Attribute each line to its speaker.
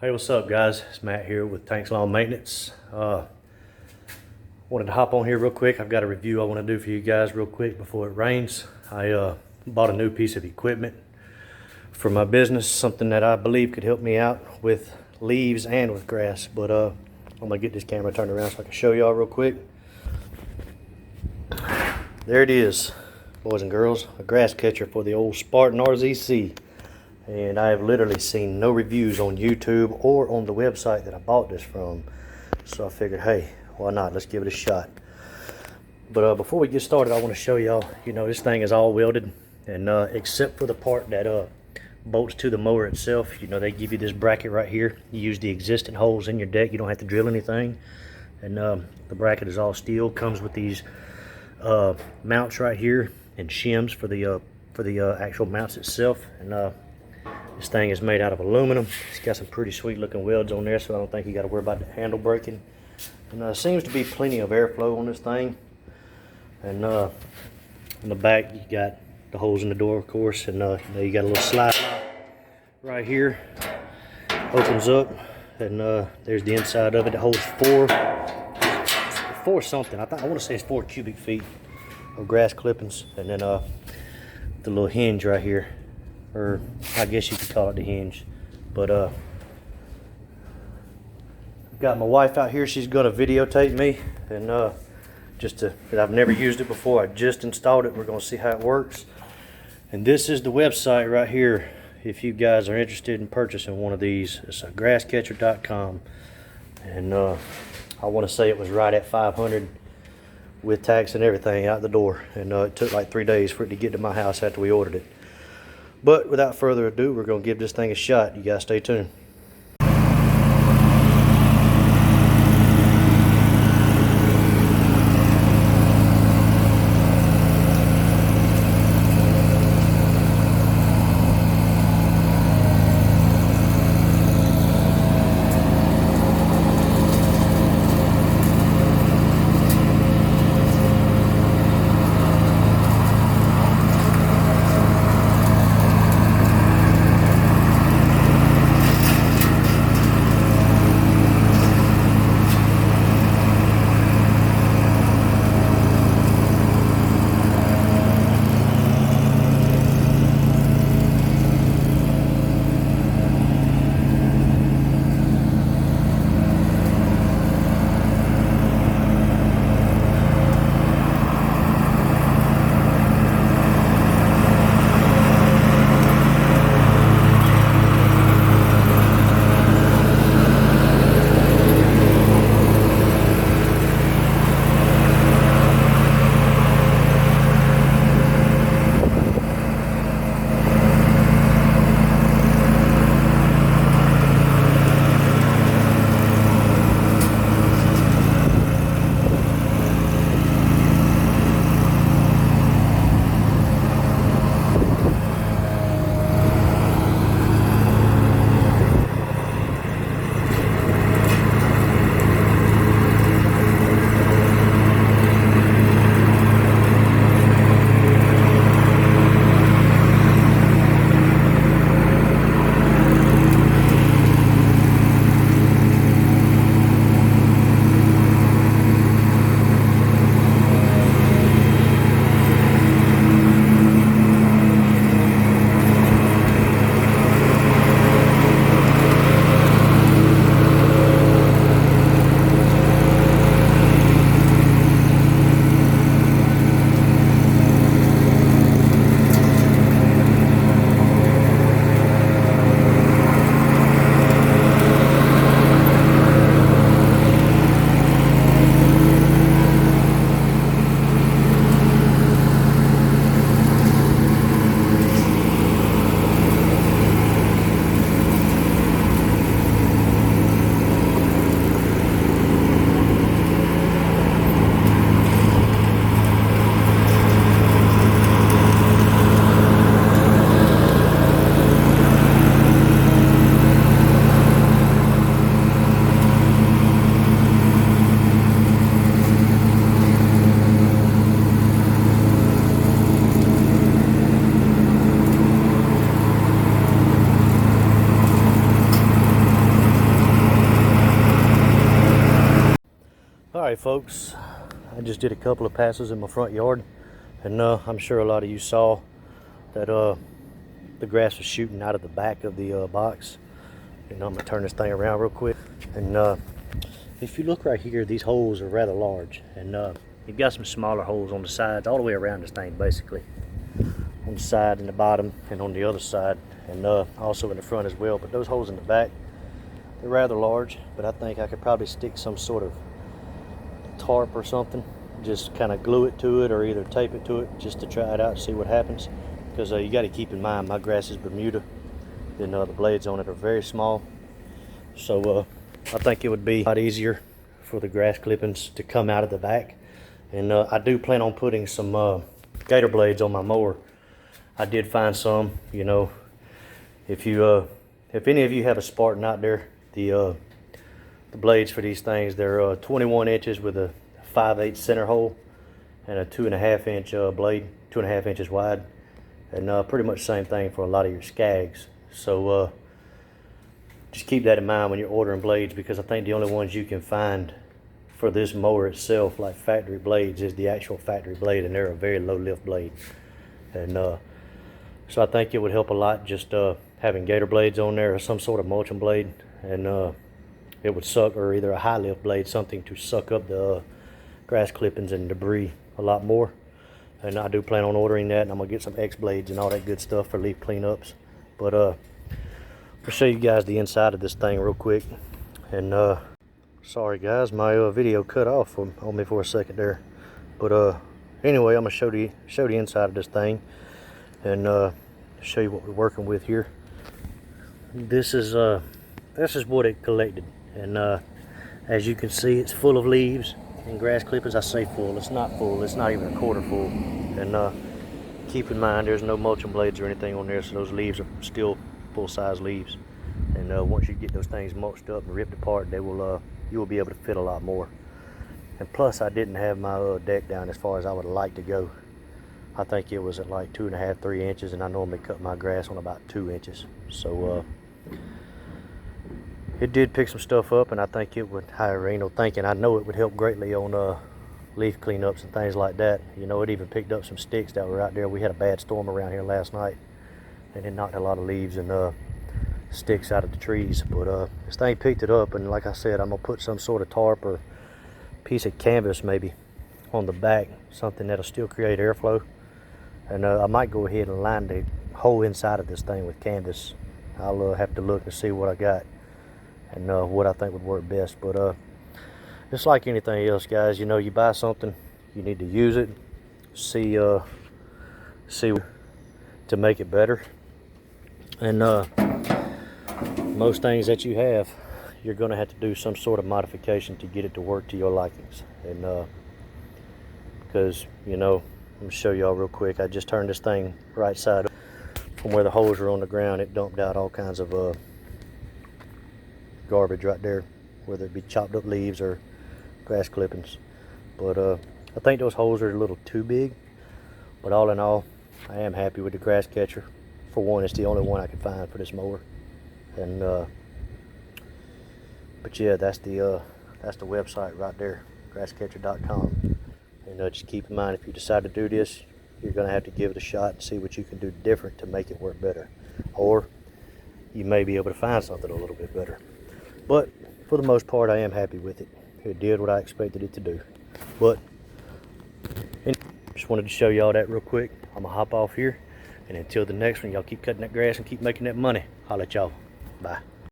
Speaker 1: Hey, what's up, guys? It's Matt here with Tanks Lawn Maintenance. Wanted to hop on here real quick. I've got a review I want to do for you guys real quick before it rains. I bought a new piece of equipment for my business, something that I believe could help me out with leaves and with grass. But I'm gonna get this camera turned around so I can show y'all real quick. There it is, boys and girls, a grass catcher for the old Spartan RZC. And I have literally seen no reviews on YouTube or on the website that I bought this from. So I figured, hey, why not? Let's give it a shot. But before we get started, I want to show y'all, this thing is all welded. And except for the part that bolts to the mower itself, they give you this bracket right here. You use the existing holes in your deck. You don't have to drill anything. And the bracket is all steel. Comes with these mounts right here and shims for the actual mounts itself. And this thing is made out of aluminum. It's got some pretty sweet looking welds on there, so I don't think you got to worry about the handle breaking. And there seems to be plenty of airflow on this thing. And on the back you got the holes in the door, of course, and you got a little slide right here. Opens up, and there's the inside of it. It holds four something. I want to say it's 4 cubic feet of grass clippings, and then the little hinge right here. Or I guess you could call it the hinge. But I've got my wife out here. She's gonna videotape me, and because I've never used it before. I just installed it. We're gonna see how it works. And this is the website right here. If you guys are interested in purchasing one of these, it's grasscatcher.com. And I want to say it was right at $500 with tax and everything out the door. And it took like 3 days for it to get to my house after we ordered it. But without further ado, we're going to give this thing a shot. You guys stay tuned. Alright folks, I just did a couple of passes in my front yard, and I'm sure a lot of you saw that the grass was shooting out of the back of the box. And I'm gonna turn this thing around real quick, and if you look right here, these holes are rather large, and you've got some smaller holes on the sides all the way around this thing, basically on the side and the bottom and on the other side, and also in the front as well. But those holes in the back, they're rather large, but I think I could probably stick some sort of tarp or something, just kind of glue it to it or either tape it to it just to try it out and see what happens. Because you got to keep in mind, my grass is Bermuda, and the blades on it are very small, so I think it would be a lot easier for the grass clippings to come out of the back. And I do plan on putting some gator blades on my mower. I did find some, you know, if any of you have a Spartan out there, the blades for these things, they're 21 inches with a 5/8 center hole and a 2.5 inch blade, 2.5 inches wide, and pretty much the same thing for a lot of your Skags. So just keep that in mind when you're ordering blades, because I think the only ones you can find for this mower itself, like factory blades, is the actual factory blade, and they're a very low lift blade. And so I think it would help a lot just having gator blades on there or some sort of mulching blade, and it would suck, or either a high lift blade, something to suck up the grass clippings and debris a lot more. And I do plan on ordering that, and I'm gonna get some X blades and all that good stuff for leaf cleanups. But I'll show you guys the inside of this thing real quick. And sorry guys, my video cut off on me for a second there. But anyway, I'm gonna show the inside of this thing, and show you what we're working with here. This is what it collected, and as you can see, it's full of leaves and grass clippings. I say full, it's not full, it's not even a quarter full. And keep in mind, there's no mulching blades or anything on there, so those leaves are still full-size leaves. And once you get those things mulched up and ripped apart, they will you will be able to fit a lot more. And plus, I didn't have my deck down as far as I would like to go. I think it was at like 2.5, 3 inches, and I normally cut my grass on about 2 inches. So it did pick some stuff up, and I think it would, I know it would help greatly on leaf cleanups and things like that. You know, it even picked up some sticks that were out there. We had a bad storm around here last night, and it knocked a lot of leaves and sticks out of the trees. But this thing picked it up, and like I said, I'm gonna put some sort of tarp or piece of canvas maybe on the back, something that'll still create airflow. And I might go ahead and line the whole inside of this thing with canvas. I'll have to look and see what I got and what I think would work best. But just like anything else, guys, you know, you buy something, you need to use it, see to make it better. And most things that you have, you're going to have to do some sort of modification to get it to work to your likings. And because, you know, let me show y'all real quick. I just turned this thing right side up. From where the holes are on the ground, it dumped out all kinds of garbage right there, whether it be chopped up leaves or grass clippings. But I think those holes are a little too big. But all in all, I am happy with the grass catcher. For one, it's the only one I could find for this mower. And but yeah, that's the website right there, grasscatcher.com. And just keep in mind, if you decide to do this, you're going to have to give it a shot and see what you can do different to make it work better. Or you may be able to find something a little bit better. But for the most part, I am happy with it. It did what I expected it to do. But just wanted to show y'all that real quick. I'm going to hop off here. And until the next one, y'all keep cutting that grass and keep making that money. Holla at y'all. Bye.